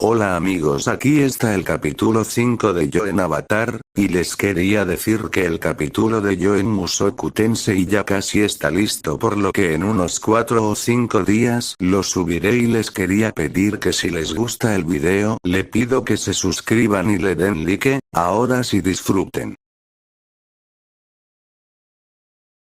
Hola amigos, aquí está el capítulo 5 de Yo en Avatar, y les quería decir que el capítulo de Yo en Mushoku Tensei ya casi está listo, por lo que en unos 4 o 5 días lo subiré, y les quería pedir que si les gusta el video, le pido que se suscriban y le den like. Ahora sí, disfruten.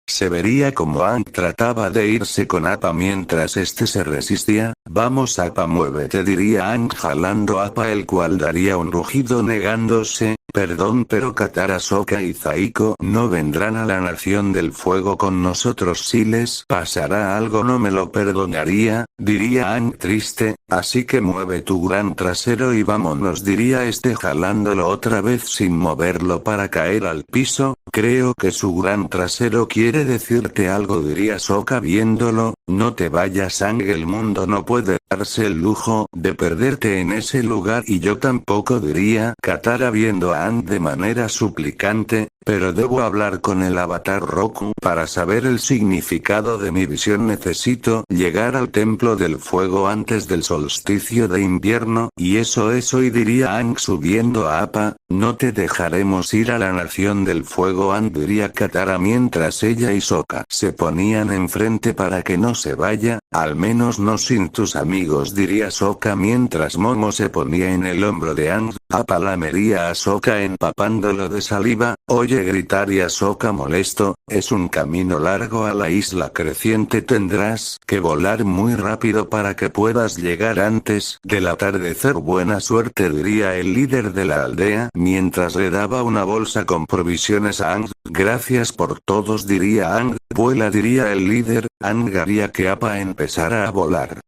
Se vería como Aang trataba de irse con Appa mientras este se resistía. Vamos Appa, muévete, diría Aang jalando a Appa, el cual daría un rugido negándose. Perdón, pero Katara, Sokka y Zaiko no vendrán a la Nación del Fuego con nosotros. Si les pasará algo no me lo perdonaría, diría Aang triste, así que mueve tu gran trasero y vámonos, diría este jalándolo otra vez sin moverlo para caer al piso. Creo que su gran trasero quiere decirte algo, diría Sokka viéndolo. No te vayas Aang, el mundo no puede darse el lujo de perderte en ese lugar, y yo tampoco, diría Katara viendo a Aang de manera suplicante. Pero debo hablar con el Avatar Roku para saber el significado de mi visión. Necesito llegar al Templo del Fuego antes del solsticio de invierno, y eso es hoy, diría Aang subiendo a Appa. No te dejaremos ir a la Nación del Fuego, Aang, diría Katara mientras ella y Sokka se ponían enfrente para que no se vaya, al menos no sin tus amigos, diría Sokka mientras Momo se ponía en el hombro de Aang. Appa lamería a Sokka empapándolo de saliva. Oye, gritaría Sokka molesto, es un camino largo a la isla creciente, tendrás que volar muy rápido para que puedas llegar antes del atardecer. Buena suerte, diría el líder de la aldea mientras le daba una bolsa con provisiones a Aang. Gracias por todos, diría Aang. Vuela, diría el líder. Aang haría que Appa empezara a volar.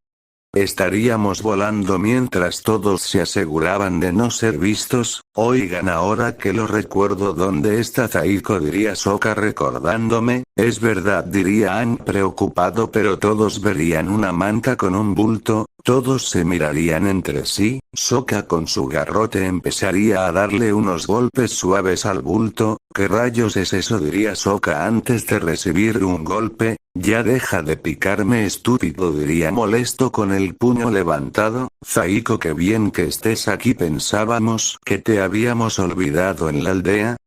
Estaríamos volando mientras todos se aseguraban de no ser vistos. Oigan, ahora que lo recuerdo, ¿dónde está Zaiko?, diría Sokka recordándome. Es verdad, diría Aang preocupado, pero todos verían una manta con un bulto. Todos se mirarían entre sí. Sokka con su garrote empezaría a darle unos golpes suaves al bulto. ¿Qué rayos es eso?, diría Sokka antes de recibir un golpe. Ya deja de picarme, estúpido, diría molesto con el puño levantado. Zaiko, qué bien que estés aquí, pensábamos que te habíamos olvidado en la aldea.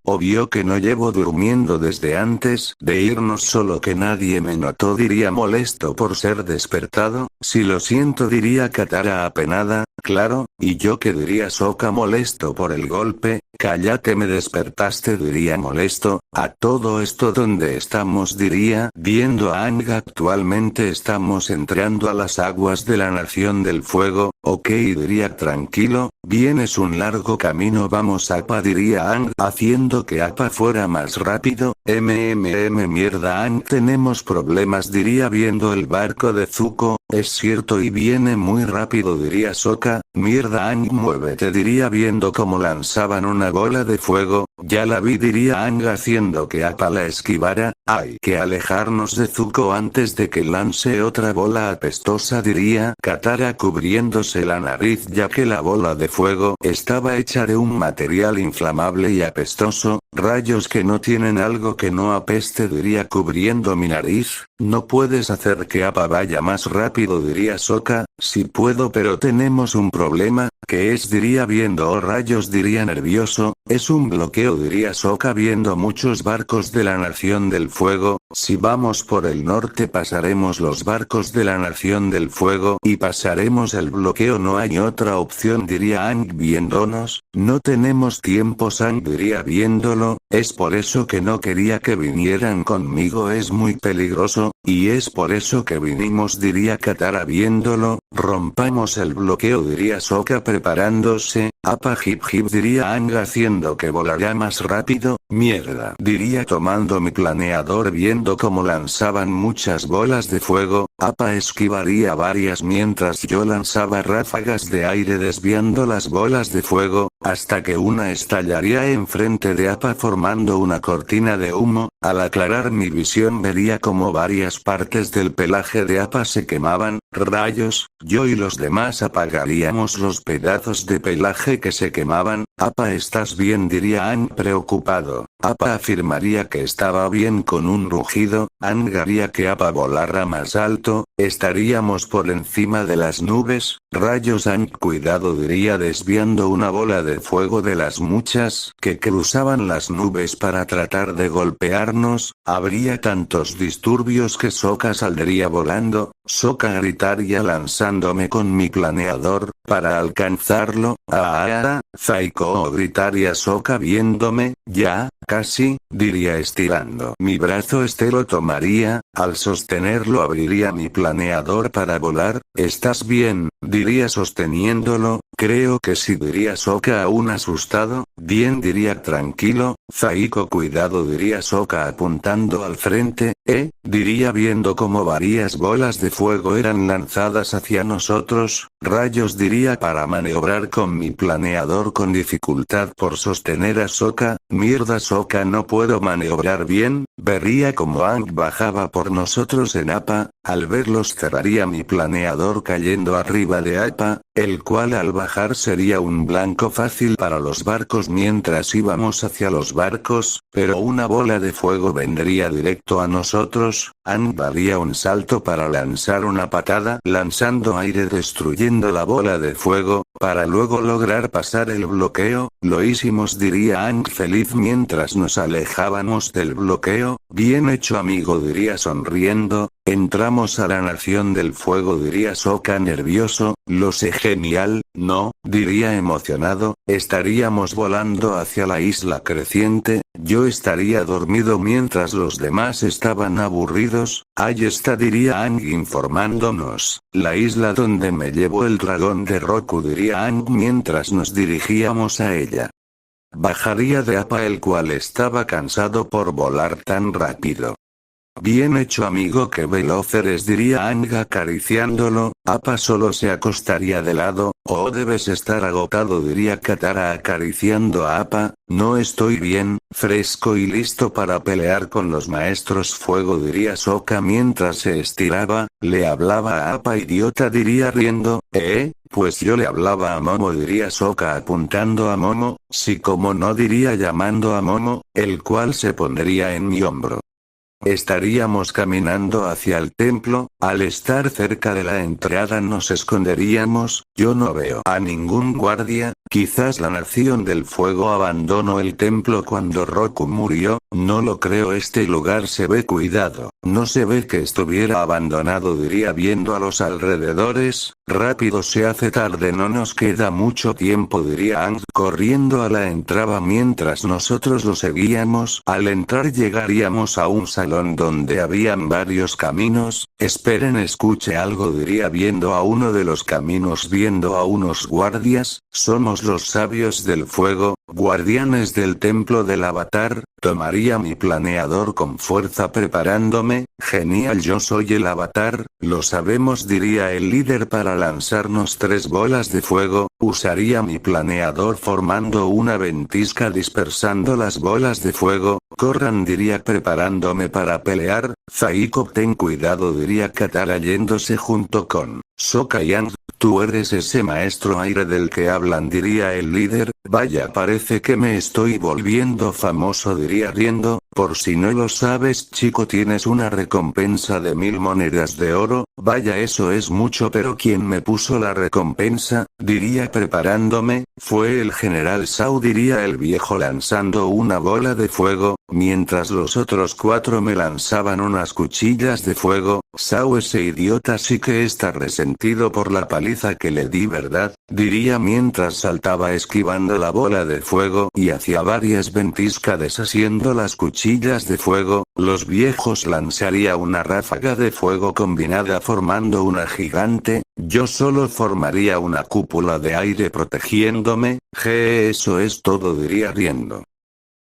Obvio que no llevo durmiendo desde antes de irnos, solo que nadie me notó, diría molesto por ser despertado. Sí, lo siento, diría Katara apenada. Claro, ¿y yo qué?, diría Sokka molesto por el golpe. Cállate, me despertaste, diría molesto. A todo esto, ¿dónde estamos?, diría viendo a Aang. Actualmente estamos entrando a las aguas de la Nación del Fuego. Ok, diría tranquilo, bien, es un largo camino, vamos Appa, diría Aang haciendo que Appa fuera más rápido. Mierda Aang, tenemos problemas, diría viendo el barco de Zuko. Es cierto, y viene muy rápido, diría Sokka. Mierda Aang, muévete, diría viendo cómo lanzaban una bola de fuego. Ya la vi, diría Aang haciendo que Appa la esquivara. Hay que alejarnos de Zuko antes de que lance otra bola apestosa, diría Katara cubriéndose la nariz, ya que la bola de fuego estaba hecha de un material inflamable y apestoso. Rayos, que no tienen algo que no apeste, diría cubriendo mi nariz. No puedes hacer que Appa vaya más rápido, diría Sokka. Sí puedo, pero tenemos un problema. ¿Qué es?, diría viendo. Oh rayos, diría nervioso. Es un bloqueo, diría Sokka viendo muchos barcos de la Nación del Fuego. Si vamos por el norte pasaremos los barcos de la Nación del Fuego y pasaremos el bloqueo, no hay otra opción, diría Aang viéndonos. No tenemos tiempo, Aang, diría viéndolo. Es por eso que no quería que vinieran conmigo, es muy peligroso, y es por eso que vinimos, diría Katara viéndolo. Rompamos el bloqueo, diría Sokka preparándose. Appa hip hip, diría Aang haciendo que volará más rápido. Mierda, diría tomando mi planeador viendo cómo lanzaban muchas bolas de fuego. Appa esquivaría varias mientras yo lanzaba ráfagas de aire desviando las bolas de fuego, hasta que una estallaría enfrente de Appa formando una cortina de humo. Al aclarar mi visión vería como varias partes del pelaje de Appa se quemaban. Rayos, yo y los demás apagaríamos los pedazos de pelaje que se quemaban. Appa, ¿estás bien?, diría Aang preocupado. Appa afirmaría que estaba bien con un rugido, Aang haría que Appa volara más alto, estaríamos por encima de las nubes, rayos Aang cuidado diría desviando una bola de fuego de las muchas que cruzaban las nubes para tratar de golpearnos, habría tantos disturbios que Sokka saldría volando, Sokka gritaría lanzándome con mi planeador, para alcanzarlo, Zaiko gritaría Sokka viéndome, ya, casi, diría estirando mi brazo lo tomaría, al sostenerlo abriría mi planeador para volar, ¿estás bien? Diría sosteniéndolo, creo que sí diría Sokka aún asustado, bien diría tranquilo, Zaiko cuidado diría Sokka apuntando al frente, diría viendo cómo varias bolas de fuego eran lanzadas hacia nosotros, rayos diría para maniobrar con mi planeador con dificultad por sostener a Sokka, mierda Sokka no puedo maniobrar bien, vería como Aang bajaba por nosotros en Appa, al verlos cerraría mi planeador cayendo arriba de Appa, el cual al bajar sería un blanco fácil para los barcos mientras íbamos hacia los barcos, pero una bola de fuego vendría directo a nosotros, Aang daría un salto para lanzar una patada lanzando aire destruyendo la bola de fuego, para luego lograr pasar el bloqueo, lo hicimos diría Aang feliz mientras nos alejábamos del bloqueo, bien hecho amigo diría sonriendo, entramos a la nación del fuego diría Sokka nervioso, lo sé genial, no, diría emocionado, estaríamos volando hacia la isla creciente, yo estaría dormido mientras los demás estaban aburridos, ahí está diría Aang informándonos, la isla donde me llevó el dragón de Roku diría Aang mientras nos dirigíamos a ella. Bajaría de Appa el cual estaba cansado por volar tan rápido. Bien hecho amigo que veloz eres diría Aang acariciándolo, Appa solo se acostaría de lado, debes estar agotado diría Katara acariciando a Appa, no estoy bien, fresco y listo para pelear con los maestros fuego diría Sokka mientras se estiraba, le hablaba a Appa idiota diría riendo, pues yo le hablaba a Momo diría Sokka apuntando a Momo, sí como no diría llamando a Momo, el cual se pondría en mi hombro. Estaríamos caminando hacia el templo, al estar cerca de la entrada nos esconderíamos, yo no veo a ningún guardia, quizás la nación del fuego abandonó el templo cuando Roku murió, no lo creo este lugar se ve cuidado, no se ve que estuviera abandonado diría viendo a los alrededores, rápido se hace tarde no nos queda mucho tiempo diría Aang corriendo a la entrada mientras nosotros lo seguíamos, al entrar llegaríamos a un salón donde habían varios caminos, esperen escuche algo diría viendo a uno de los caminos viendo a unos guardias, somos los sabios del fuego, guardianes del templo del avatar, tomaría mi planeador con fuerza preparándome, genial yo soy el avatar, lo sabemos diría el líder para lanzarnos 3 bolas de fuego, usaría mi planeador formando una ventisca dispersando las bolas de fuego, corran diría preparándome para pelear, Zaiko ten cuidado diría Katara yéndose junto con Sokka y Aang, tú eres ese maestro aire del que hablan diría el líder, vaya parece que me estoy volviendo famoso diría riendo, por si no lo sabes chico tienes una recompensa de 1000 monedas de oro, vaya eso es mucho pero ¿quién me puso la recompensa? Diría preparándome, fue el general Zhao diría el viejo lanzando una bola de fuego, mientras los otros 4 me lanzaban unas cuchillas de fuego, Zhao ese idiota sí que está resentido por la paliza que le di verdad, diría mientras saltaba esquivando la bola de fuego y hacía varias ventiscas deshaciendo las cuchillas de fuego, los viejos lanzaría una ráfaga de fuego combinada formando una gigante, yo solo formaría una cúpula de aire protegiéndome, eso es todo diría riendo.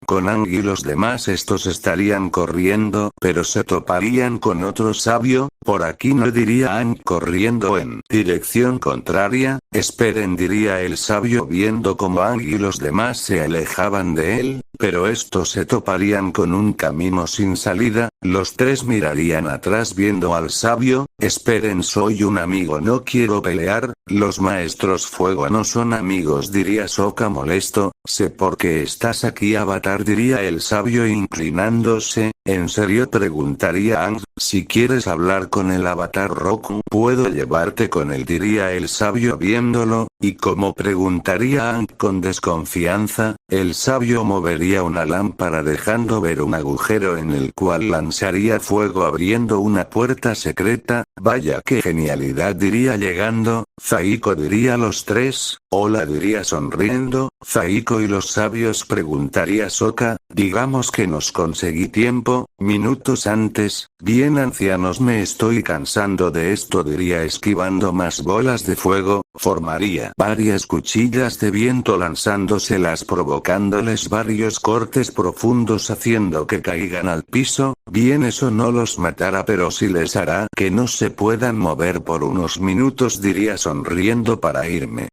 Con Aang y los demás estos estarían corriendo pero se toparían con otro sabio, por aquí no, diría Aang corriendo en dirección contraria. Esperen, diría el sabio viendo cómo Aang y los demás se alejaban de él, pero estos se toparían con un camino sin salida. Los tres mirarían atrás viendo al sabio. Esperen, soy un amigo, no quiero pelear. Los maestros fuego no son amigos, diría Sokka molesto. Sé por qué estás aquí, Avatar, diría el sabio inclinándose. ¿En serio?, preguntaría Aang. Si quieres hablar con el Avatar Roku, puedo llevarte con él, diría el sabio viéndolo. ¿Y cómo?, preguntaría Aang con desconfianza. El sabio movería una lámpara dejando ver un agujero en el cual lanzaría fuego abriendo una puerta secreta. Vaya qué genialidad, diría llegando. Zaiko, diría los tres. Hola, diría sonriendo. Zaiko y los sabios, preguntaría Sokka. Digamos que nos conseguí tiempo, minutos antes. Bien ancianos, me estoy cansando de esto, diría esquivando más bolas de fuego. Formaría varias cuchillas de viento lanzándoselas provocándoles varios cortes profundos haciendo que caigan al piso. Bien, eso no los matará, pero sí les hará que no se puedan mover por unos minutos, diría sonriendo para irme.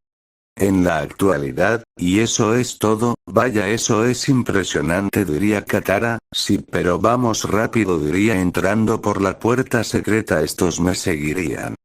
En la actualidad, y eso es todo. Vaya, eso es impresionante, diría Katara. Sí, pero vamos rápido, diría entrando por la puerta secreta. Estos me seguirían.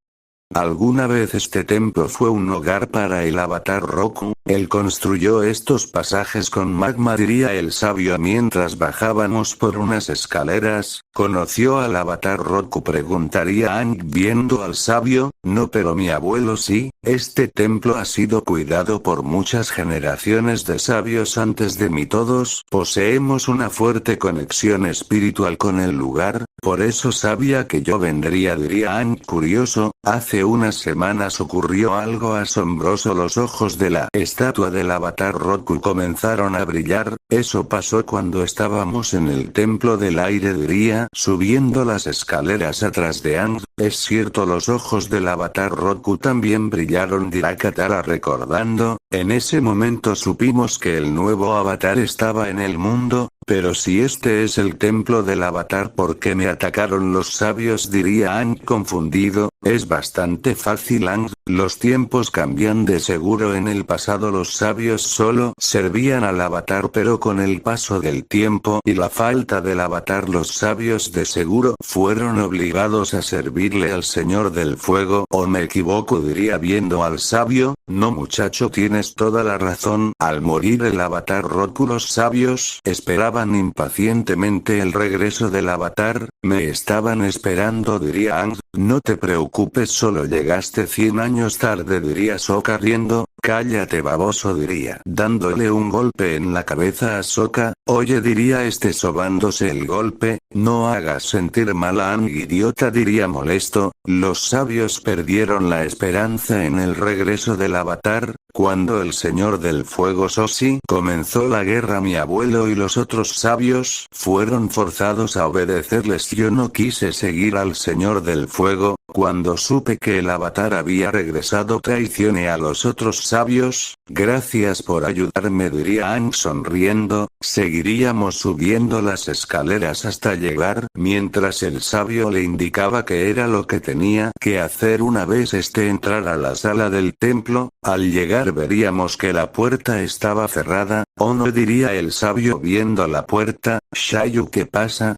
Alguna vez este templo fue un hogar para el Avatar Roku. Él construyó estos pasajes con magma, diría el sabio mientras bajábamos por unas escaleras. ¿Conoció al Avatar Roku?, preguntaría Aang viendo al sabio. No, pero mi abuelo sí. Este templo ha sido cuidado por muchas generaciones de sabios antes de mí. Todos poseemos una fuerte conexión espiritual con el lugar. Por eso sabía que yo vendría, diría Aang curioso. Hace unas semanas ocurrió algo asombroso. Los ojos de la estatua del Avatar Roku comenzaron a brillar. Eso pasó cuando estábamos en el templo del aire, diría subiendo las escaleras atrás de Aang. Es cierto, los ojos del Avatar Roku también brillaron, dirá Katara recordando. En ese momento supimos que el nuevo avatar estaba en el mundo. Pero si este es el templo del Avatar, ¿por qué me atacaron los sabios?, diría Aang confundido. Es bastante fácil, Aang. Los tiempos cambian, de seguro en el pasado los sabios solo servían al Avatar, pero con el paso del tiempo y la falta del Avatar los sabios de seguro fueron obligados a servirle al Señor del Fuego. ¿O me equivoco?, diría viendo al sabio. No, muchacho, tienes toda la razón. Al morir el Avatar Roku, los sabios esperaban impacientemente el regreso del Avatar. Me estaban esperando, diría Aang. No te preocupes, solo llegaste 100 años tarde, diría Sokka riendo. Cállate, baboso, diría dándole un golpe en la cabeza a Sokka. Oye, diría este sobándose el golpe. No hagas sentir mal a Aang, idiota, diría molesto. Los sabios perdieron la esperanza en el regreso del Avatar. Cuando el Señor del Fuego Sosi comenzó la guerra, mi abuelo y los otros sabios fueron forzados a obedecerles. Yo no quise seguir al Señor del Fuego. Cuando supe que el Avatar había regresado, traicioné a los otros sabios. Gracias por ayudarme, diría Aang sonriendo. Seguiríamos subiendo las escaleras hasta llegar, mientras el sabio le indicaba qué era lo que tenía que hacer una vez entrara a la sala del templo. Al llegar veríamos que la puerta estaba cerrada. ¿O no?, diría el sabio viendo la puerta. Shayu, ¿qué pasa?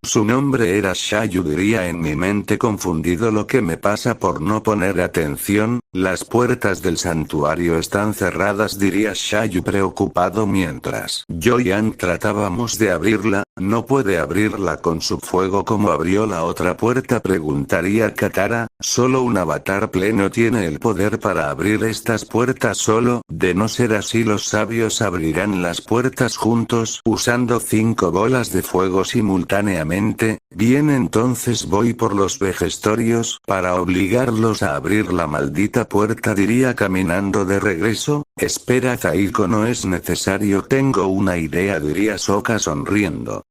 Su nombre era Shayu, diría en mi mente confundido. Lo que me pasa por no poner atención. Las puertas del santuario están cerradas, diría Shayu preocupado mientras yo y Aang tratábamos de abrirla. ¿No puede abrirla con su fuego como abrió la otra puerta?, preguntaría Katara. Solo un avatar pleno tiene el poder para abrir estas puertas solo. De no ser así, los sabios abrirán las puertas juntos usando 5 bolas de fuego simultáneamente. Bien, entonces voy por los vejestorios para obligarlos a abrir la maldita puerta, diría caminando de regreso. Espera, Zaiko, no es necesario, tengo una idea, diría Sokka sonriendo.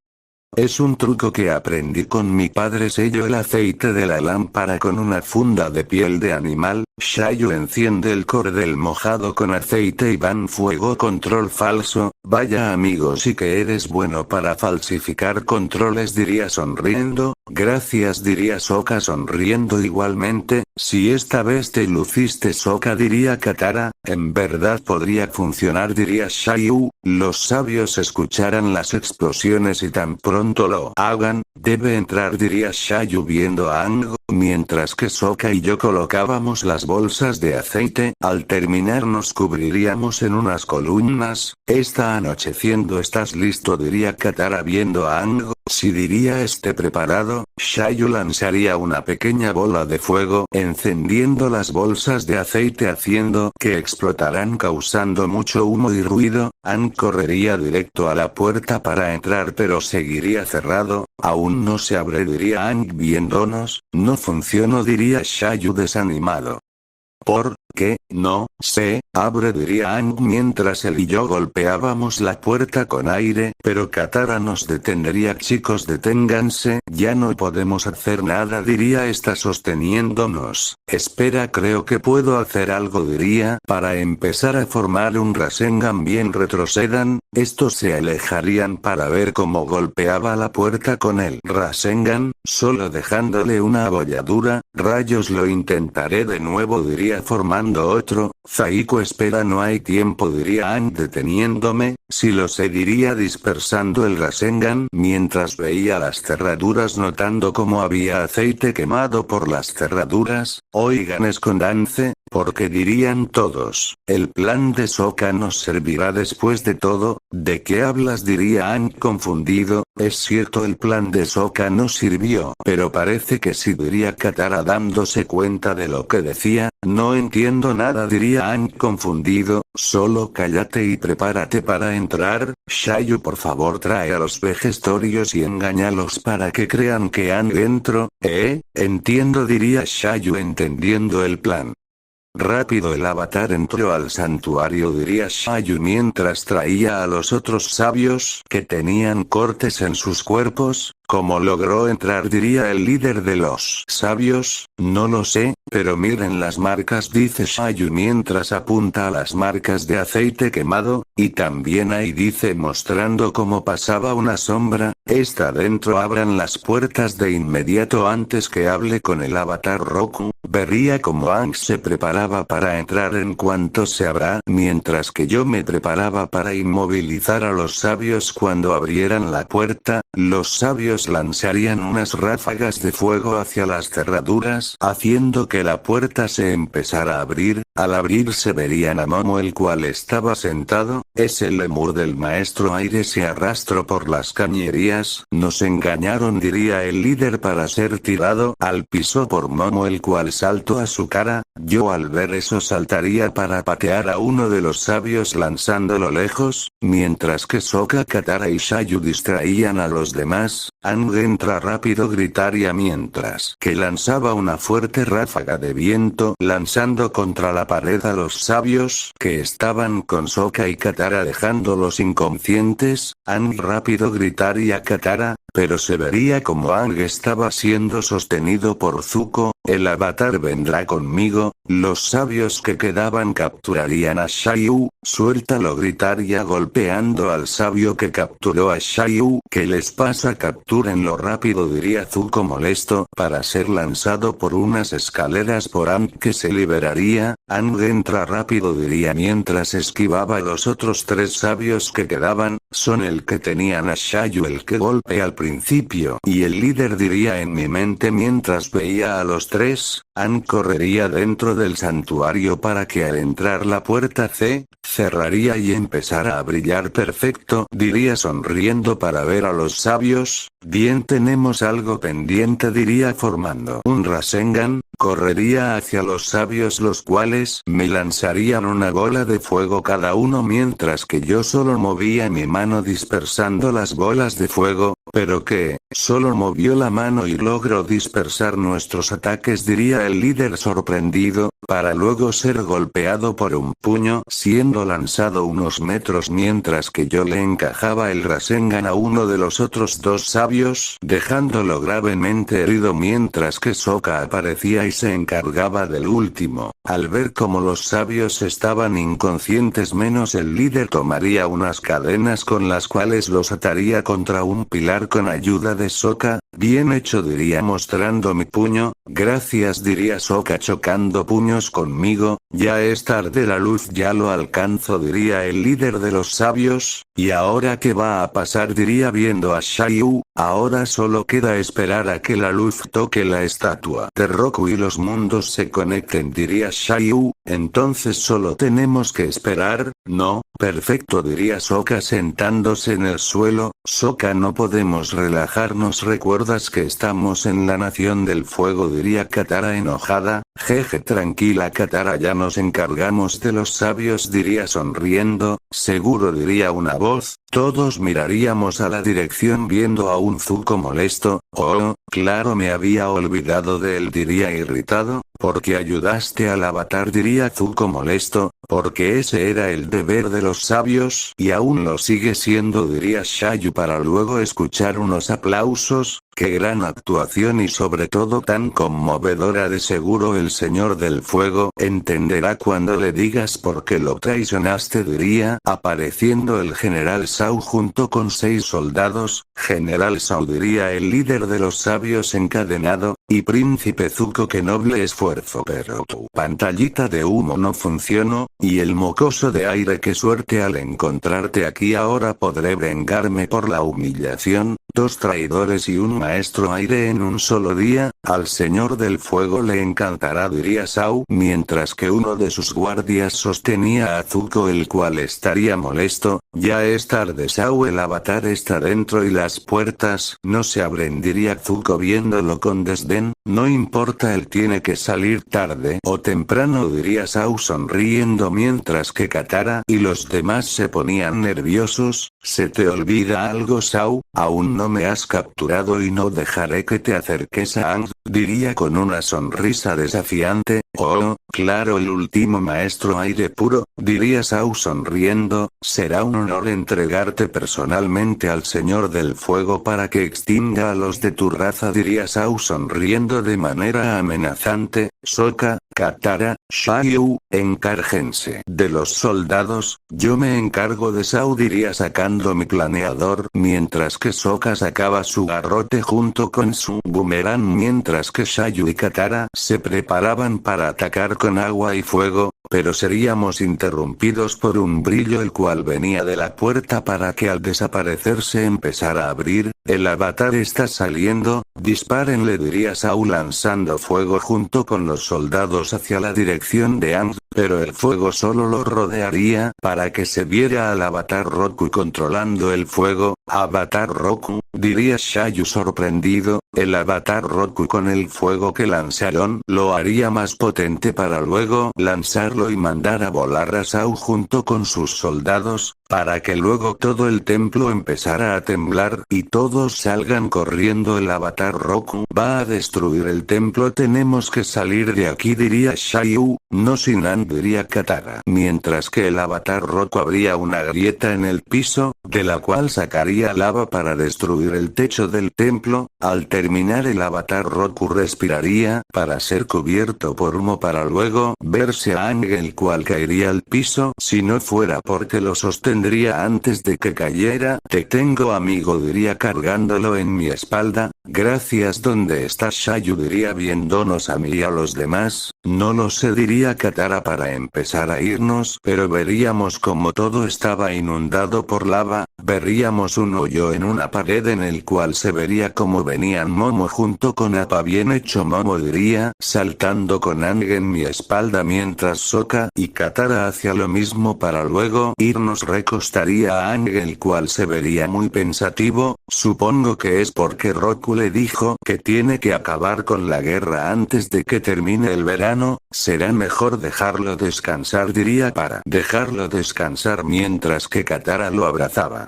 Es un truco que aprendí con mi padre. Sello el aceite de la lámpara con una funda de piel de animal. Shayu enciende el cordel mojado con aceite y van fuego. Control falso. Vaya amigo, sí que eres bueno para falsificar controles, diría sonriendo. Gracias, diría Sokka sonriendo igualmente. Si esta vez te luciste, Sokka, diría Katara. En verdad podría funcionar, diría Shiryu. Los sabios escucharán las explosiones y tan pronto lo hagan, debe entrar, diría Shiryu viendo a Aang, mientras que Sokka y yo colocábamos las bolsas de aceite. Al terminar nos cubriríamos en unas columnas. Está anocheciendo, ¿estás listo?, diría Katara viendo a Aang. Si, diría, esté preparado. Shiryu lanzaría una pequeña bola de fuego, encendiendo las bolsas de aceite haciendo que explotaran causando mucho humo y ruido. Aang correría directo a la puerta para entrar, pero seguiría cerrado. Aún no se abre, diría Aang viéndonos. No funcionó, diría Shiryu desanimado. ¿Por qué no se abre?, diría Aang mientras él y yo golpeábamos la puerta con aire, pero Katara nos detendría. Chicos, deténganse, ya no podemos hacer nada, diría esta sosteniéndonos. Espera, creo que puedo hacer algo, diría. Para empezar a formar un Rasengan, bien, retrocedan. Estos se alejarían para ver cómo golpeaba la puerta con el Rasengan, solo dejándole una abolladura. Rayos, lo intentaré de nuevo, diría formando otro. Zaiko, espera, no hay tiempo, diría Aang deteniéndome. Si lo sé, diría dispersando el Rasengan mientras veía las cerraduras, notando cómo había aceite quemado por las cerraduras. Oigan, escóndanse, porque dirían todos, el plan de Sokka nos servirá después de todo. ¿De qué hablas?, diría Aang confundido. Es cierto, el plan de Sokka no sirvió, pero parece que sí, diría Katara dándose cuenta de lo que decía. No entiendo nada, diría Aang confundido. Solo cállate y prepárate para entrar. Shiryu, por favor, trae a los vejestorios y engáñalos para que crean que Aang entró. Entiendo, diría Shiryu entendiendo el plan. Rápido, el avatar entró al santuario, diría Shiryu mientras traía a los otros sabios que tenían cortes en sus cuerpos. ¿Cómo logró entrar?, diría el líder de los sabios. No lo sé, pero miren las marcas, dice Shiryu mientras apunta a las marcas de aceite quemado, y también ahí dice mostrando cómo pasaba una sombra. Está dentro, abran las puertas de inmediato antes que hable con el avatar Roku. Vería como Aang se preparaba para entrar en cuanto se abra, mientras que yo me preparaba para inmovilizar a los sabios cuando abrieran la puerta. Los sabios lanzarían unas ráfagas de fuego hacia las cerraduras, haciendo que la puerta se empezara a abrir. Al abrirse verían a Momo, el cual estaba sentado. Es el lemur del maestro aire, se arrastró por las cañerías. Nos engañaron, diría el líder, para ser tirado al piso por Momo, el cual saltó a su cara. Yo al ver eso saltaría para patear a uno de los sabios lanzándolo lejos, mientras que Sokka, Katara y Shiryu distraían a los demás. Aang entra rápido, gritaría mientras que lanzaba una fuerte ráfaga de viento lanzando contra la pared a los sabios que estaban con Sokka y Katara dejándolos inconscientes. Aang rápido gritaría Katara, pero se vería como Aang estaba siendo sostenido por Zuko. El avatar vendrá conmigo. Los sabios que quedaban capturarían a Shiryu. Suéltalo, gritaría golpeando al sabio que capturó a Shiryu. ¿Qué les pasa? Captúrenlo rápido, diría Zuko molesto, para ser lanzado por unas escaleras por Aang, que se liberaría. Aang entra rápido, diría mientras esquivaba a los otros tres sabios que quedaban. Son el que tenían a Shiryu, el que golpeé al principio, y el líder, diría en mi mente mientras veía a los tres. Aang correría dentro del santuario para que al entrar la puerta se cerraría y empezara a brillar perfecto, diría sonriendo para ver a los sabios. Bien, tenemos algo pendiente, diría formando un Rasengan. Correría hacia los sabios, los cuales me lanzarían una bola de fuego cada uno, mientras que yo solo movía mi mano dispersando las bolas de fuego. ¿Pero qué? Solo movió la mano y logró dispersar nuestros ataques, diría el líder sorprendido, para luego ser golpeado por un puño siendo lanzado unos metros, mientras que yo le encajaba el Rasengan a uno de los otros dos sabios, dejándolo gravemente herido, mientras que Sokka aparecía y se encargaba del último. Al ver cómo los sabios estaban inconscientes menos el líder, tomaría unas cadenas con las cuales los ataría contra un pilar atacar con ayuda de Sokka. Bien hecho, diría mostrando mi puño. Gracias, diría Sokka chocando puños conmigo. Ya es tarde, la luz ya lo alcanzo, diría el líder de los sabios. ¿Y ahora qué va a pasar?, diría viendo a Shiryu. Ahora solo queda esperar a que la luz toque la estatua de Roku y los mundos se conecten, diría Shiryu. Entonces solo tenemos que esperar, ¿no? Perfecto, diría Sokka sentándose en el suelo. Sokka, no podemos relajarnos, ¿recuerdas que estamos en la nación del fuego?, diría Katara enojada. Jeje, tranquila Katara, ya nos encargamos de los sabios, diría sonriendo. Seguro, diría una voz. Todos miraríamos a la dirección viendo a un Zuko molesto. Oh, claro, me había olvidado de él, diría irritado. Porque ayudaste al avatar, diría Zuko molesto, porque ese era el deber de los sabios y aún lo sigue siendo, diría Shiryu para luego escuchar unos aplausos. Qué gran actuación y sobre todo tan conmovedora, de seguro el señor del fuego entenderá cuando le digas por qué lo traicionaste, diría, apareciendo el general Zhao junto con 6 soldados. General Zhao, diría el líder de los sabios encadenado, y príncipe Zuko, qué noble esfuerzo, pero tu pantallita de humo no funcionó, y el mocoso de aire, qué suerte al encontrarte aquí, ahora podré vengarme por la humillación. 2 traidores y un maestro aire en un solo día, al señor del fuego le encantará, diría Zhao, mientras que uno de sus guardias sostenía a Zuko, el cual estaría molesto. Ya es tarde, Zhao, el avatar está dentro y las puertas no se abren, diría Zuko viéndolo con desdén. No importa, él tiene que salir tarde o temprano, diría Zhao sonriendo mientras que Katara y los demás se ponían nerviosos. ¿Se te olvida algo, Zhao? Aún no me has capturado y no dejaré que te acerques a Aang, diría con una sonrisa desafiante. Oh, claro, el último maestro aire puro, diría Zhao sonriendo. Será un honor entregarte personalmente al señor del fuego para que extinga a los de tu raza, diría Zhao sonriendo de manera amenazante. Sokka, Katara, Shiryu, encárguense de los soldados, yo me encargo de Zhao, diría sacando mi planeador, mientras que Sokka sacaba su garrote junto con su boomerang, mientras que Shiryu y Katara se preparaban para atacar con agua y fuego. Pero seríamos interrumpidos por un brillo el cual venía de la puerta para que al desaparecerse empezara a abrir. El avatar está saliendo, dispárenle, diría Zhao lanzando fuego junto con los soldados hacia la dirección de Aang, pero el fuego solo lo rodearía para que se viera al avatar Roku controlando el fuego. Avatar Roku, diría Shiryu sorprendido. El avatar Roku con el fuego que lanzaron lo haría más potente para luego lanzarlo y mandar a volar a Zhao junto con sus soldados, para que luego todo el templo empezara a temblar y todos salgan corriendo. El avatar Roku va a destruir el templo, tenemos que salir de aquí, diría Shiryu. No sin Aang, diría Katara, mientras que el avatar Roku abría una grieta en el piso, de la cual sacaría lava para destruir el techo del templo. Al terminar, el avatar Roku respiraría para ser cubierto por humo para luego verse a Aang, el cual caería al piso si no fuera porque lo sostendría antes de que cayera. Te tengo, amigo, diría cargándolo en mi espalda. Gracias. ¿Dónde está Shiryu?, diría viéndonos a mí y a los demás. No lo sé, diría Katara para empezar a irnos, pero veríamos como todo estaba inundado por lava. Veríamos un hoyo en una pared en el cual se vería como venían Momo junto con Appa. Bien hecho, Momo, diría saltando con Aang en mi espalda mientras Sokka y Katara hacia lo mismo para luego irnos. Recostaría a Aang, el cual se vería muy pensativo. Supongo que es porque Roku le dijo que tiene que acabar con la guerra antes de que termine el verano. Será mejor dejarlo descansar, diría para dejarlo descansar mientras que Katara lo abrazaba.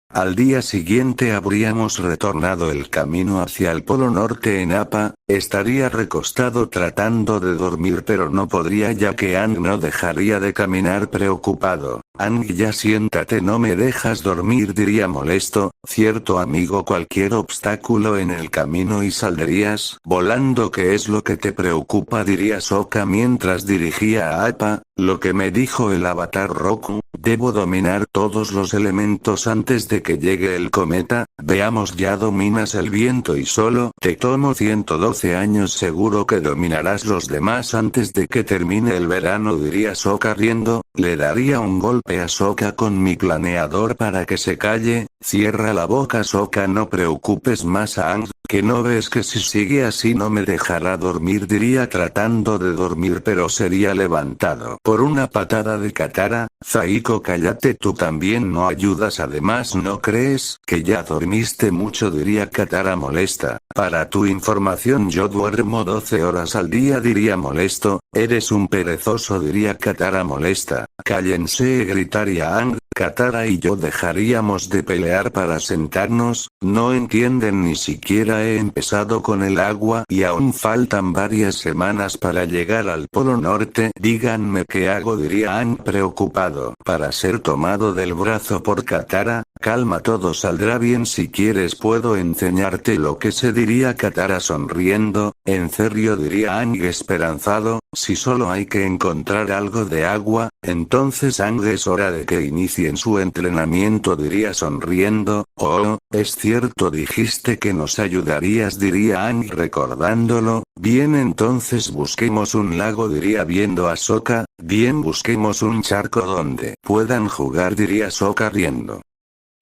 Al día siguiente habríamos retornado el camino hacia el Polo Norte en Appa. Estaría recostado tratando de dormir, pero no podría ya que Aang no dejaría de caminar preocupado. Aang, ya siéntate, no me dejas dormir, diría molesto. Cierto, amigo, cualquier obstáculo en el camino y saldrías volando. ¿Qué es lo que te preocupa?, diría Sokka mientras dirigía a Appa. Lo que me dijo el avatar Roku, Debo dominar todos los elementos antes de que llegue el cometa. Veamos, ya dominas el viento y solo te tomo 112 años, seguro que dominarás los demás antes de que termine el verano, diría Sokka riendo. Le daría un golpe a Sokka con mi planeador para que se calle. Cierra la boca, Sokka, no preocupes más a Aang, que no ves que si sigue así no me dejará dormir, diría tratando de dormir, pero sería levantado por una patada de Katara. Zaiko, cállate, tú también no ayudas, además no crees que ya dormiste mucho, diría Katara molesta. Para tu información, yo duermo 12 horas al día, diría molesto. Eres un perezoso, diría Katara molesta. Cállense, gritaría Aang. Katara y yo dejaríamos de pelear para sentarnos. No entienden, ni siquiera he empezado con el agua y aún faltan varias semanas para llegar al Polo Norte. Díganme qué hago, diría Aang preocupado. Para ser tomado del brazo por Katara. Calma, todo saldrá bien, si quieres puedo enseñarte lo que sé, diría Katara sonriendo. En serio, diría Aang esperanzado. Si solo hay que encontrar algo de agua, entonces Aang, es hora de que inicien su entrenamiento, diría sonriendo. Oh, es cierto, dijiste que nos ayudarías, diría Aang recordándolo. Bien, entonces busquemos un lago, diría viendo a Sokka. Bien, busquemos un charco donde puedan jugar, diría Sokka riendo.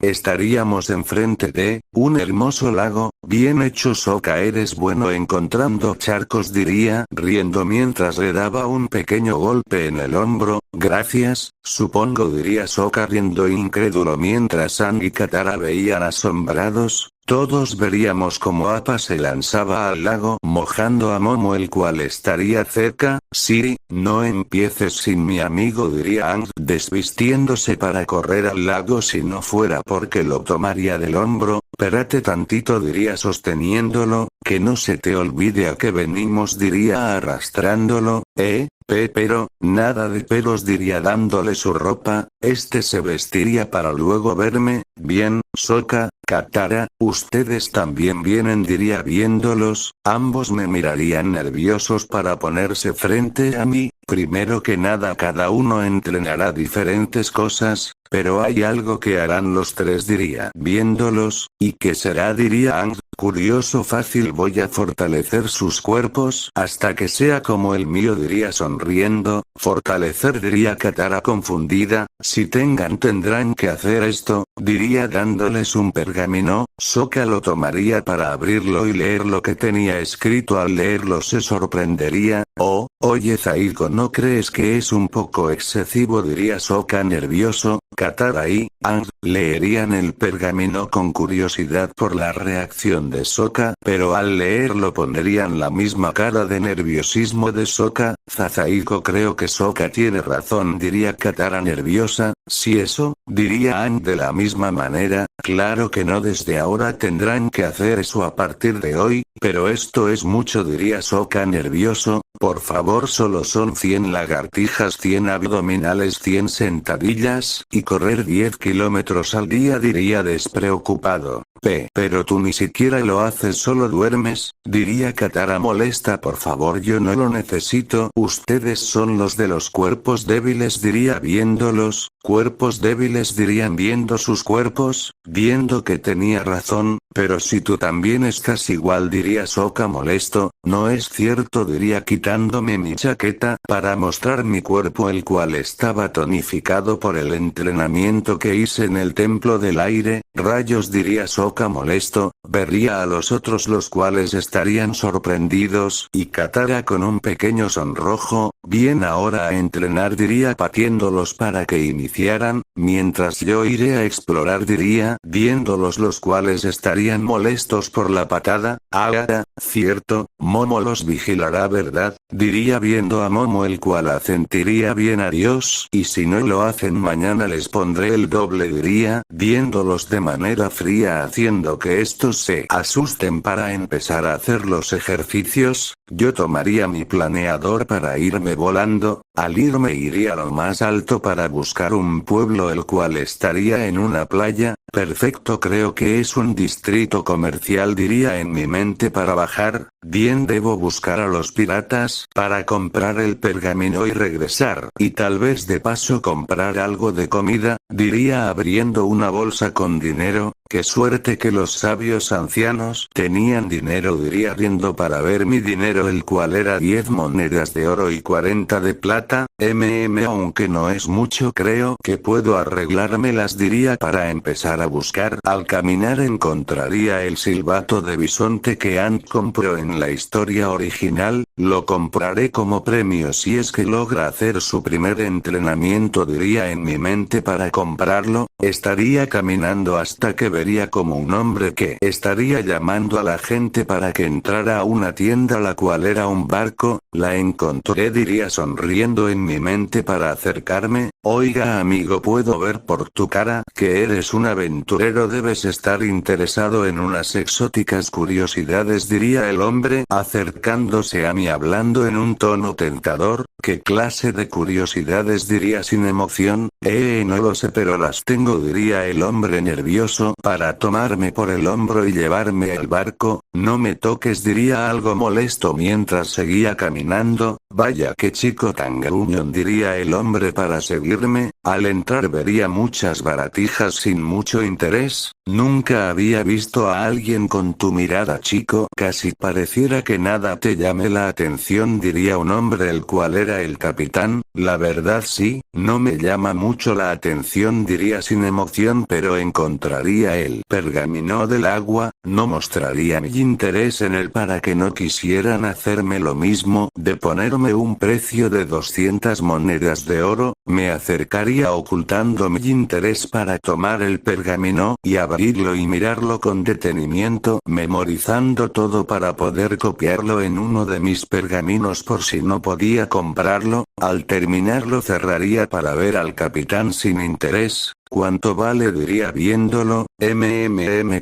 Estaríamos enfrente de un hermoso lago. Bien hecho, Sokka, eres bueno encontrando charcos, diría riendo mientras le daba un pequeño golpe en el hombro. Gracias, supongo, diría Sokka riendo incrédulo mientras Aang y Katara veían asombrados. Todos veríamos cómo Appa se lanzaba al lago mojando a Momo, el cual estaría cerca. Sí, no empieces sin mi amigo, diría Aang desvistiéndose para correr al lago, si no fuera porque lo tomaría del hombro. Espérate tantito, diría sosteniéndolo, que no se te olvide a qué venimos, diría arrastrándolo. Pero, nada de pelos, diría dándole su ropa. Este se vestiría para luego verme. Bien, Sokka, Katara, ustedes también vienen, diría viéndolos. Ambos me mirarían nerviosos para ponerse frente a mí. Primero que nada, cada uno entrenará diferentes cosas, pero hay algo que harán los tres, diría viéndolos. ¿Y qué será?, diría Aang curioso. Fácil, voy a fortalecer sus cuerpos hasta que sea como el mío, diría sonriendo. Fortalecer, diría Katara confundida. Si tendrán que hacer esto, diría dándoles un pergamino. Sokka lo tomaría para abrirlo y leer lo que tenía escrito. Al leerlo se sorprendería. Oh, oye Zaiko, ¿no crees que es un poco excesivo?, diría Sokka nervioso. Katara y Aang leerían el pergamino con curiosidad por la reacción de Sokka, pero al leerlo pondrían la misma cara de nerviosismo de Sokka. Zaiko, creo que Sokka tiene razón, diría Katara nerviosa. Si eso, diría Aang de la misma manera. Claro que no, desde ahora tendrán que hacer eso a partir de hoy, pero esto es mucho, diría Sokka nervioso. Por favor, solo son 100 lagartijas, 100 abdominales, 100 sentadillas, y correr 10 kilómetros al día, diría despreocupado. Pero tú ni siquiera lo haces, solo duermes, diría Katara molesta. Por favor, yo no lo necesito. Ustedes son los de los cuerpos débiles, diría viéndolos. Cuerpos débiles, dirían viendo sus cuerpos, viendo que tenía razón. Pero si tú también estás igual, diría Sokka molesto. No es cierto, diría quitándome mi chaqueta para mostrar mi cuerpo, el cual estaba tonificado por el entrenamiento que hice en el templo del aire. Rayos, diría Sokka molesto. Vería a los otros, los cuales estarían sorprendidos, y Katara con un pequeño sonrojo. Bien, ahora a entrenar, diría pateándolos para que iniciaran, mientras yo iré a explorar, diría viéndolos, los cuales estarían molestos por la patada. Cierto, Momo los vigilará, ¿verdad?, diría viendo a Momo, el cual asentiría bien. Adiós, y si no lo hacen mañana les pondré el doble, diría viéndolos de manera fría, haciendo que estos se asusten. Para empezar a hacer los ejercicios, yo tomaría mi planeador para irme volando. Al irme iría a lo más alto para buscar un pueblo, el cual estaría en una playa. Perfecto, creo que es un distrito comercial, diría en mi mente para bajar. Bien, debo buscar a los piratas para comprar el pergamino y regresar. Y tal vez de paso comprar algo de comida, diría abriendo una bolsa con dinero. Qué suerte que los sabios ancianos tenían dinero, diría riendo para ver mi dinero, el cual era 10 monedas de oro y 40 de plata. Aunque no es mucho, creo que puedo arreglármelas, diría para empezar a buscar. Al caminar encontraría el silbato de bisonte que Aang compró en la historia original. Lo compraré como premio si es que logra hacer su primer entrenamiento, diría en mi mente para comprarlo. Estaría caminando hasta que vería como un hombre que estaría llamando a la gente para que entrara a una tienda, la cual era un barco. La encontré, diría sonriendo en mi mente para acercarme. Oiga amigo, puedo ver por tu cara que eres un aventurero, debes estar interesado en unas exóticas curiosidades, diría el hombre acercándose a mí hablando en un tono tentador. ¿Qué clase de curiosidades?, diría sin emoción. No lo sé, pero las tengo, diría el hombre nervioso para tomarme por el hombro y llevarme al barco. No me toques, diría algo molesto mientras seguía caminando. Vaya que chico tan gruñón, diría el hombre para seguirme. Al entrar vería muchas baratijas sin mucho interés. Nunca había visto a alguien con tu mirada, chico, casi pareciera que nada te llame la atención, diría un hombre el cual era el capitán. La verdad sí, no me llama mucho la atención, diría sin emoción, pero encontraría el pergamino del agua. No mostraría mi interés en él para que no quisieran hacerme lo mismo de ponerme un precio de 200 monedas de oro. Me acercaría ocultando mi interés para tomar el pergamino y abrirlo y mirarlo con detenimiento, memorizando todo para poder copiarlo en uno de mis pergaminos por si no podía comprarlo. Al terminarlo cerraría para ver al capitán sin interés. ¿Cuánto vale?, diría viéndolo.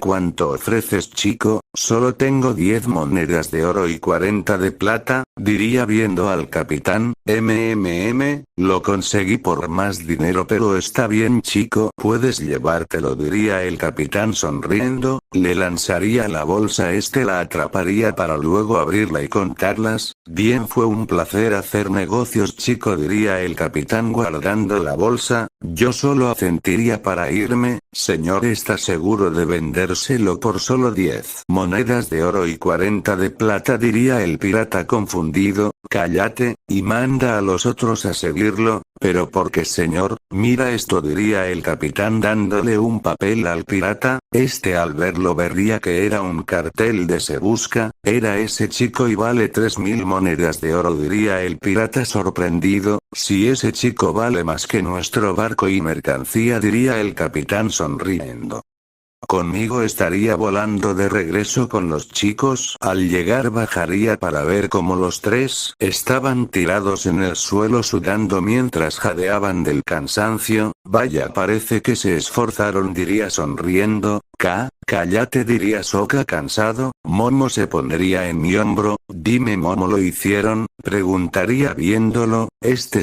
¿Cuánto ofreces, chico? Solo tengo 10 monedas de oro y 40 de plata, diría viendo al capitán. Lo conseguí por más dinero, pero está bien, chico, puedes llevártelo, diría el capitán sonriendo. Le lanzaría la bolsa, la atraparía para luego abrirla y contarlas. Bien, fue un placer hacer negocios, chico, diría el capitán guardando la bolsa. Yo solo asentiría para irme. Señor, ¿está seguro de vendérselo por solo 10 monedas de oro y 40 de plata?, diría el pirata confundido. Cállate, y manda a los otros a seguirlo. ¿Pero por qué, señor? Mira esto, diría el capitán dándole un papel al pirata. Al verlo vería que era un cartel de Se Busca. Era ese chico y vale 3000 monedas de oro, diría el pirata sorprendido. Si ese chico vale más que nuestro barco y mercancía, diría el capitán sonriendo. Conmigo estaría volando de regreso con los chicos. Al llegar bajaría para ver cómo los tres estaban tirados en el suelo sudando mientras jadeaban del cansancio. Vaya, parece que se esforzaron, diría sonriendo. Cállate, diría Sokka cansado. Momo se pondría en mi hombro. Dime, Momo, ¿lo hicieron?, preguntaría viéndolo.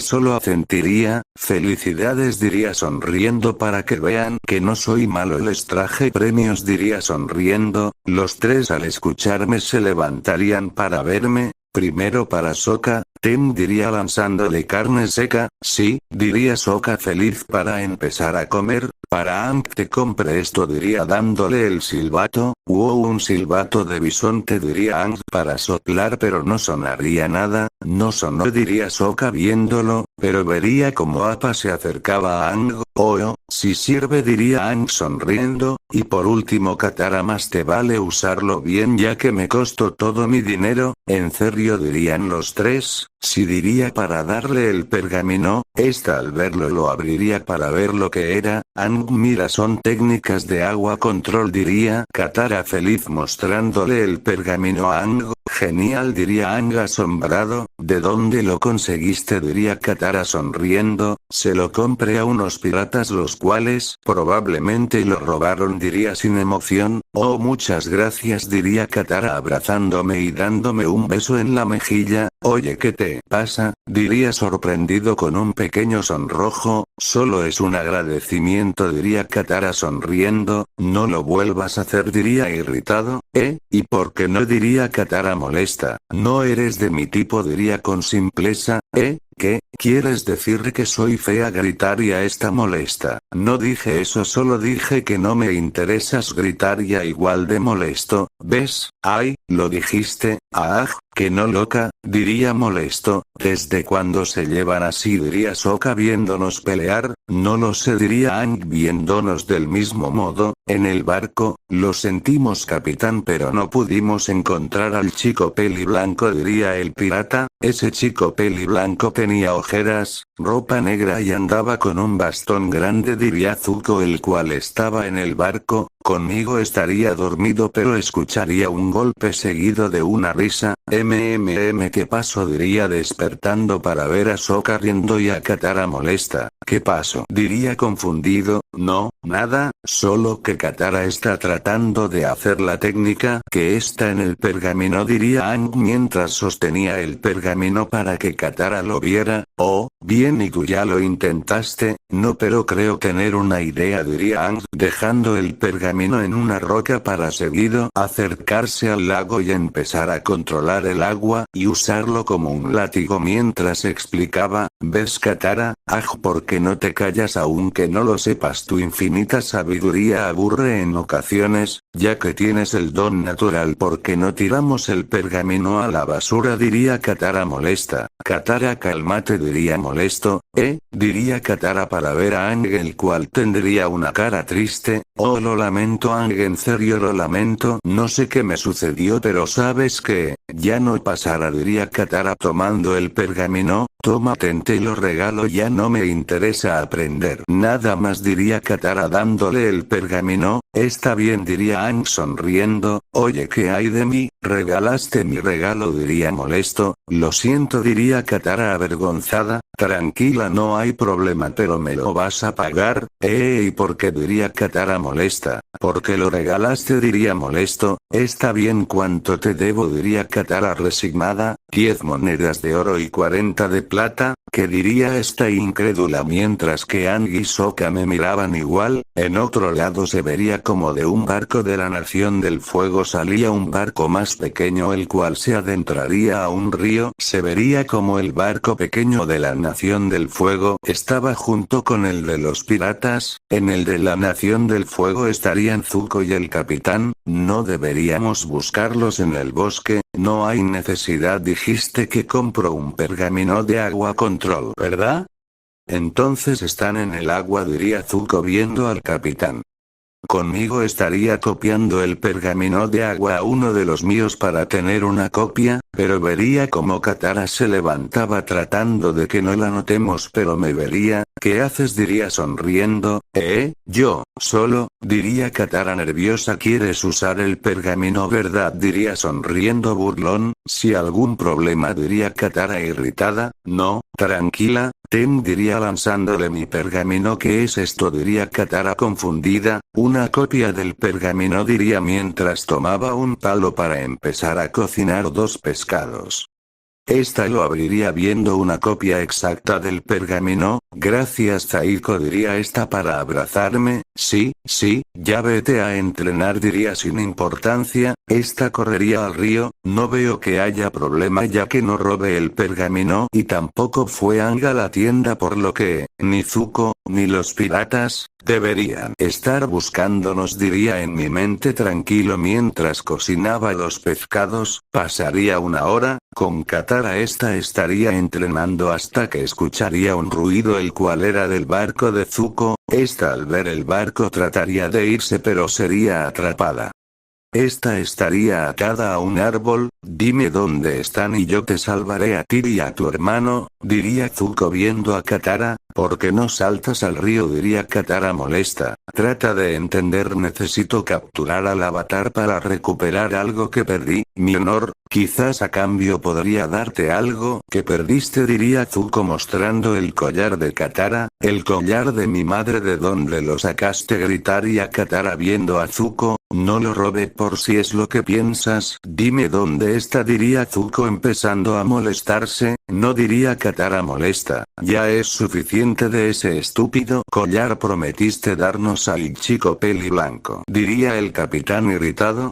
Solo asentiría. Felicidades, diría sonriendo para que vean que no soy malo. Les traje premios, diría sonriendo. Los tres al escucharme se levantarían para verme. Primero para Sokka, diría lanzándole carne seca. Sí, diría Sokka feliz para empezar a comer. Para Aang, te compré esto, diría dándole el silbato. Wow, un silbato de bisonte, diría Aang para soplar, pero no sonaría nada. No sonó, diría Sokka viéndolo, pero vería como Appa se acercaba a Aang. Oh, si sirve, diría Aang sonriendo. Y por último Katara, más te vale usarlo bien ya que me costó todo mi dinero. ¿En serio?, dirían los tres. Sí, diría para darle el pergamino. Al verlo lo abriría para ver lo que era. Aang, mira, son técnicas de agua control, diría Katara feliz mostrándole el pergamino a Aang. Genial, diría Aang asombrado. ¿De dónde lo conseguiste?, diría Katara sonriendo. Se lo compré a unos piratas los cuales probablemente lo robaron, diría sin emoción. Oh, muchas gracias, diría Katara abrazándome y dándome un beso en la mejilla. Oye, ¿qué te pasa?, diría sorprendido con un pequeño sonrojo. solo es un agradecimiento, diría Katara sonriendo. No lo vuelvas a hacer, diría irritado. ¿Y por qué no?, diría Katara molesta. No eres de mi tipo, diría con simpleza. ¿Qué? ¿Quieres decir que soy fea?, gritaría esta molesta. No dije eso, solo dije que no me interesas, gritaría igual de molesto. ¿Ves? Ay, lo dijiste. Que no, loca, diría molesto. ¿Desde cuándo se llevan así?, diría Sokka viéndonos pelear. No lo sé, diría Aang viéndonos del mismo modo. En el barco, lo sentimos, capitán, pero no pudimos encontrar al chico peli blanco, diría el pirata. Ese chico peli blanco tenía ojeras, ropa negra y andaba con un bastón grande, diría Zuko, el cual estaba en el barco. Conmigo estaría dormido, pero escucharía un golpe seguido de una risa. ¿Qué pasó?, diría despertando para ver a Sokka riendo y a Katara molesta. ¿Qué pasó?, diría confundido. No, nada, solo que Katara está tratando de hacer la técnica que está en el pergamino, diría Aang mientras sostenía el pergamino para que Katara lo viera. Oh, bien, y tú ya lo intentaste. No, pero creo tener una idea, diría Aang dejando el pergamino en una roca para seguido acercarse al lago y empezar a controlar el agua y usarlo como un látigo mientras explicaba. ¿Ves, Katara? ¿Por qué no te callas? Aunque no lo sepas, tu infinita sabiduría aburre en ocasiones, ya que tienes el don natural. ¿Por qué no tiramos el pergamino a la basura?, diría Katara molesta. Katara, cálmate, diría molesto. Diría Katara para ver a Aang, el cual tendría una cara triste. Oh, lo lamento, Aang, en serio lo lamento. No sé qué me sucedió, pero sabes que ya no pasará, diría Katara tomando el pergamino. Toma, te lo regalo, ya no me interesa aprender nada más, diría Katara dándole el pergamino. Está bien, diría Aang sonriendo. Oye, ¿qué hay de mí? Regalaste mi regalo, diría molesto. Lo siento, diría Katara avergonzada. Tranquila, no hay problema, pero me lo vas a pagar. ¿Y por qué?, diría Katara molesta. Porque lo regalaste, diría molesto. Está bien, ¿cuánto te debo?, diría Katara resignada. 10 monedas de oro y 40 de plata. ¿Qué?, diría esta incrédula mientras que Aang y Sokka me miraban igual. En otro lado se vería como de un barco de la Nación del Fuego salía un barco más pequeño, el cual se adentraría a un río. Se vería como el barco pequeño de la Nación del Fuego estaba junto con el de los piratas. En el de la Nación del Fuego estarían Zuko y el capitán. No deberíamos buscarlos en el bosque. No hay necesidad, dijiste que compro un pergamino de agua control, ¿verdad? Entonces están en el agua, diría Zuko viendo al capitán. Conmigo estaría copiando el pergamino de agua a uno de los míos para tener una copia, pero vería como Katara se levantaba tratando de que no la notemos, pero me vería. ¿Qué haces?, diría sonriendo. Yo, solo, diría Katara nerviosa. ¿Quieres usar el pergamino, verdad?, diría sonriendo burlón. ¿Si algún problema?, diría Katara irritada. No, tranquila, diría lanzándole mi pergamino. ¿Qué es esto?, diría Katara confundida. Una copia del pergamino, diría mientras tomaba un palo para empezar a cocinar 2 pescados. Esta lo abriría viendo una copia exacta del pergamino. Gracias, Zaiko, diría esta para abrazarme. Sí, ya vete a entrenar, diría sin importancia. Esta correría al río. No veo que haya problema ya que no robe el pergamino y tampoco fue Aang a la tienda, por lo que ni Zuko ni los piratas deberían estar buscándonos, diría en mi mente tranquilo mientras cocinaba los pescados. Pasaría una hora. Con Katara esta estaría entrenando hasta que escucharía un ruido, el cual era del barco de Zuko. Esta al ver el barco trataría de irse, pero sería atrapada. Esta estaría atada a un árbol. Dime dónde están y yo te salvaré a ti y a tu hermano, diría Zuko viendo a Katara. ¿Por qué no saltas al río?, diría Katara molesta. Trata de entender, necesito capturar al avatar para recuperar algo que perdí, mi honor. Quizás a cambio podría darte algo que perdiste, diría Zuko mostrando el collar de Katara. El collar de mi madre, ¿de dónde lo sacaste?, gritaría Katara viendo a Zuko. no lo robe por si es lo que piensas. Dime dónde está, diría Zuko empezando a molestarse. No, diría Katara molesta. Ya es suficiente de ese estúpido collar, prometiste darnos al chico peli blanco, diría el capitán irritado.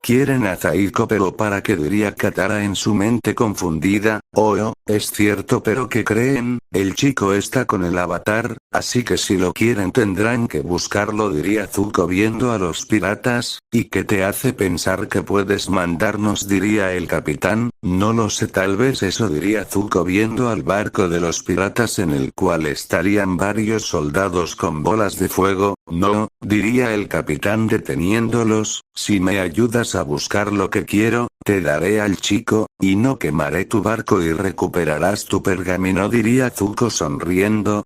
Quieren a Zaiko, pero ¿para qué?, diría Katara en su mente confundida. Oh, es cierto, pero ¿qué creen? El chico está con el avatar, así que si lo quieren tendrán que buscarlo, diría Zuko viendo a los piratas. ¿Y qué te hace pensar que puedes mandarnos?, diría el capitán. No lo sé, tal vez eso, diría Zuko viendo al barco de los piratas en el cual estarían varios soldados con bolas de fuego. No, diría el capitán deteniéndolos, si me ayudas a buscar lo que quiero, te daré al chico, y no quemaré tu barco y recuperarás tu pergamino, diría Zuko sonriendo.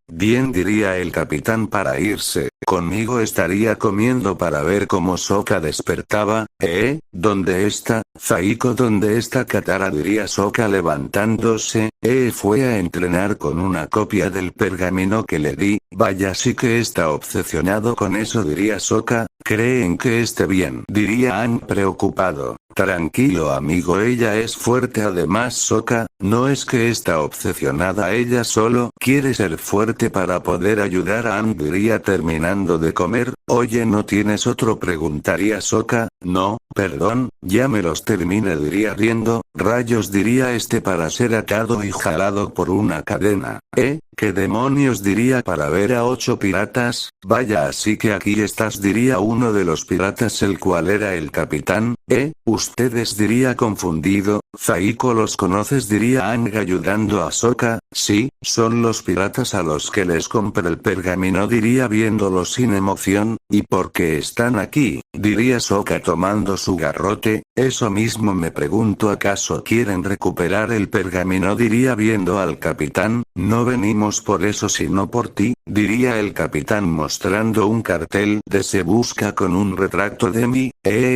Bien, diría el capitán para irse. Conmigo estaría comiendo para ver cómo Sokka despertaba. ¿Dónde está Zaiko? ¿Dónde está Katara?, diría Sokka levantándose. Fue a entrenar con una copia del pergamino que le di. Vaya, sí que está obsesionado con eso, diría Sokka. ¿Creen que esté bien?, diría Aang preocupado. Tranquilo amigo, ella es fuerte. Además Sokka, no es que está obsesionada, ella solo quiere ser fuerte para poder ayudar a Aang, diría terminando de comer. Oye, ¿no tienes otro?, preguntaría Sokka. No, perdón, ya me los terminé, diría riendo. Rayos, diría este para ser atado y jalado por una cadena. ¿Qué demonios?, diría para ver a 8 piratas. Vaya, así que aquí estás, diría uno de los piratas, el cual era el capitán. Ustedes, diría confundido. Zaiko, ¿los conoces?, diría Aang ayudando a Sokka. Sí, son los piratas a los que les compré el pergamino, diría viéndolos sin emoción. ¿Y por qué están aquí?, diría Sokka tomando su garrote. Eso mismo me pregunto, ¿acaso quieren recuperar el pergamino?, diría viendo al capitán. No venimos por eso sino por ti, diría el capitán mostrando un cartel de se busca con un retrato de mí.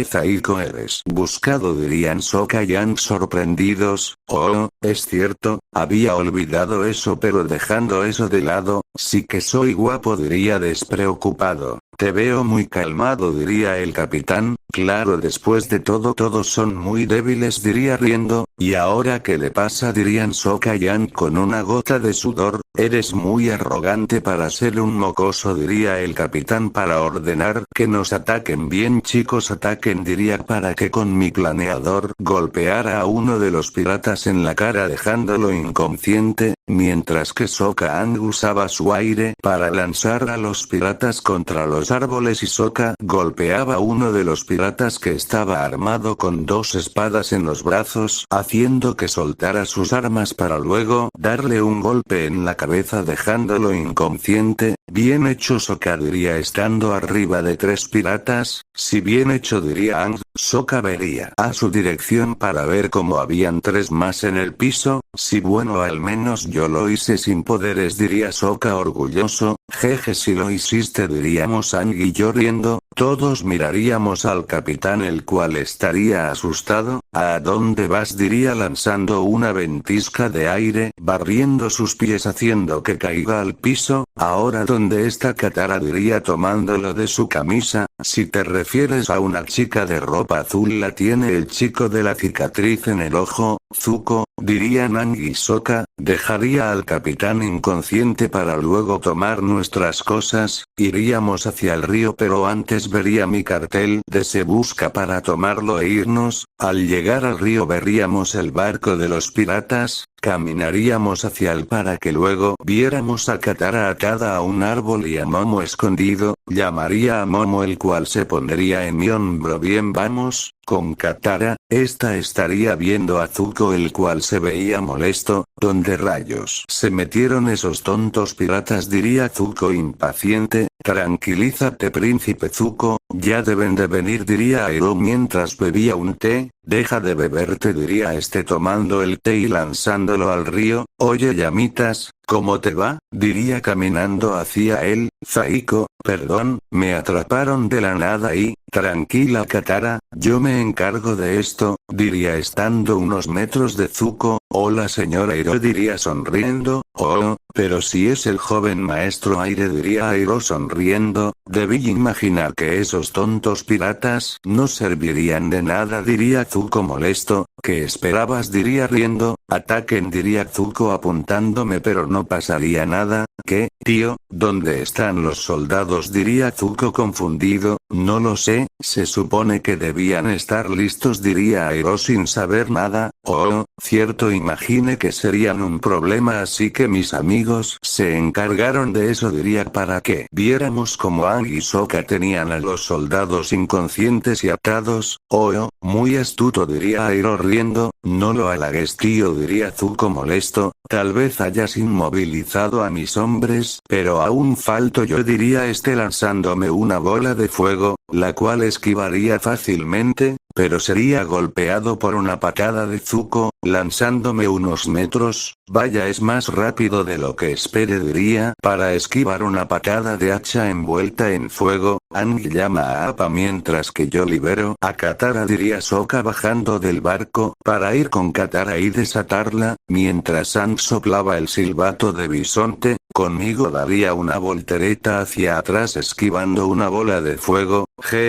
Zaiko, eres buscado, dirían Sokka y Aang sorprendidos. Oh, es cierto, había olvidado eso, pero dejando eso de lado, sí que soy guapo, diría despreocupado. Te veo muy calmado, diría el capitán. Claro, después de todo todos son muy débiles, diría riendo. ¿Y ahora qué le pasa?, dirían Sokka y Aang con una gota de sudor. Eres muy arrogante para ser un mocoso, diría el capitán para ordenar que nos ataquen. Bien chicos, ataquen, diría para que con mi planeador golpeara a uno de los piratas en la cara dejándolo inconsciente, mientras que Sokka Aang usaba su aire para lanzar a los piratas contra los árboles y Sokka golpeaba a uno de los piratas que estaba armado con 2 espadas en los brazos, haciendo que soltara sus armas para luego darle un golpe en la cabeza dejándolo inconsciente. Bien hecho Sokka, diría estando arriba de 3 piratas. Si bien hecho, diría Aang. Sokka vería a su dirección para ver cómo habían 3 más en el piso. Sí, bueno, al menos yo lo hice sin poderes, diría Sokka orgulloso. Jeje, si lo hiciste, diríamos Aang y yo riendo. Todos miraríamos al capitán, el cual estaría asustado. ¿A dónde vas?, diría lanzando una ventisca de aire, barriendo sus pies haciendo que caiga al piso. Ahora ¿dónde está Katara?, diría tomándolo de su camisa. Si te refieres a una chica de ropa azul, la tiene el chico de la cicatriz en el ojo. Zuko, dirían Aang y Sokka. Dejaría al capitán inconsciente para luego tomar nuestras cosas. Iríamos hacia el río, pero antes vería mi cartel de se busca para tomarlo e irnos. Al llegar al río veríamos el barco de los piratas. Caminaríamos hacia él para que luego viéramos a Katara atada a un árbol y a Momo escondido. Llamaría a Momo, el cual se pondría en mi hombro. Bien, vamos con Katara. Esta estaría viendo a Zuko, el cual se veía molesto. ¿Dónde rayos se metieron esos tontos piratas?, diría Zuko impaciente. Tranquilízate príncipe Zuko, ya deben de venir, diría Aero mientras bebía un té. Deja de beberte, diría este tomando el té y lanzándolo al río. Oye llamitas, ¿Cómo te va? Diría caminando hacia él. Saiko, perdón, me atraparon de la nada y, tranquila Katara, yo me encargo de esto, diría estando unos metros de Zuko. Hola señora Airo, diría sonriendo. Oh, pero si es el joven maestro Aire, diría Airo sonriendo. Debí imaginar que esos tontos piratas no servirían de nada, diría Zuko molesto. ¿Qué esperabas? Diría riendo. Ataquen, diría Zuko apuntándome, pero no pasaría nada. ¿Qué, tío? ¿Dónde están los soldados? Diría Zuko confundido. No lo sé, se supone que debían estar listos, diría Airo sin saber nada. Oh, cierto, imaginé que serían un problema, así que mis amigos se encargaron de eso, diría, para que viéramos cómo Aang y Sokka tenían a los soldados inconscientes y atados. Oh, muy astuto, diría Airo riendo. No lo halagues, tío, diría Zuko molesto. Tal vez hayas inmovilizado a mis hombres, pero aún falto yo, diría lanzándome una bola de fuego, la cual esquivaría fácilmente, pero sería golpeado por una patada de Zuko, lanzándome unos metros. Vaya, es más rápido de lo que esperé, diría, para esquivar una patada de hacha envuelta en fuego. Aang llama a Appa mientras que yo libero a Katara, diría Sokka bajando del barco, para ir con Katara y desatarla, mientras Aang soplaba el silbato de bisonte. Conmigo daría una voltereta hacia atrás esquivando una bola de fuego.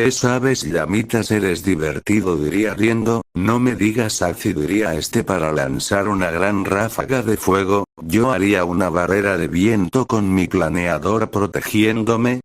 Sabes, llamitas, eres divertido, diría riendo. No me digas así, diría para lanzar una gran ráfaga de fuego. Yo haría una barrera de viento con mi planeador protegiéndome.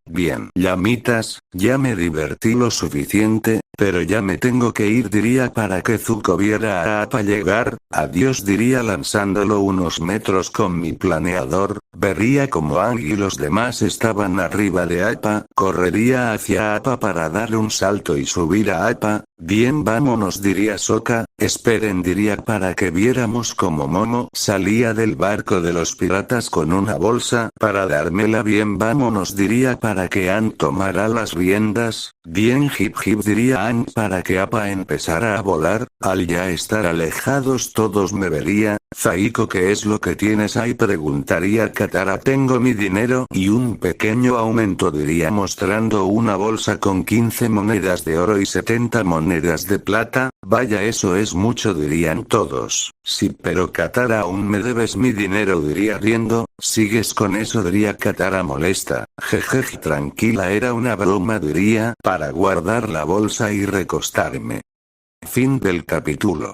Bien. Llamitas, ya me divertí lo suficiente, pero ya me tengo que ir, diría para que Zuko viera a Appa llegar. Adiós, diría lanzándolo unos metros con mi planeador. Vería como Aang y los demás estaban arriba de Appa. Correría hacia Appa para darle un salto y subir a Appa. Bien, vámonos, diría Sokka. Esperen, diría para que viéramos como Momo salía del barco de los piratas con una bolsa para dármela. Bien, vámonos, diría para que Aang tomara las riendas. Bien, hip hip, diría Aang para que Appa empezara a volar. Al ya estar alejados todos me vería. Saiko, ¿qué es lo que tienes ahí? Preguntaría Katara. Tengo mi dinero y un pequeño aumento, diría mostrando una bolsa con 15 monedas de oro y 70 monedas de plata. Vaya, eso es mucho, dirían todos. Sí, pero Katara, aún me debes mi dinero, diría riendo. ¿Sigues con eso? Diría Katara molesta. Jejeje, tranquila, era una broma, diría, para guardar la bolsa y recostarme. Fin del capítulo.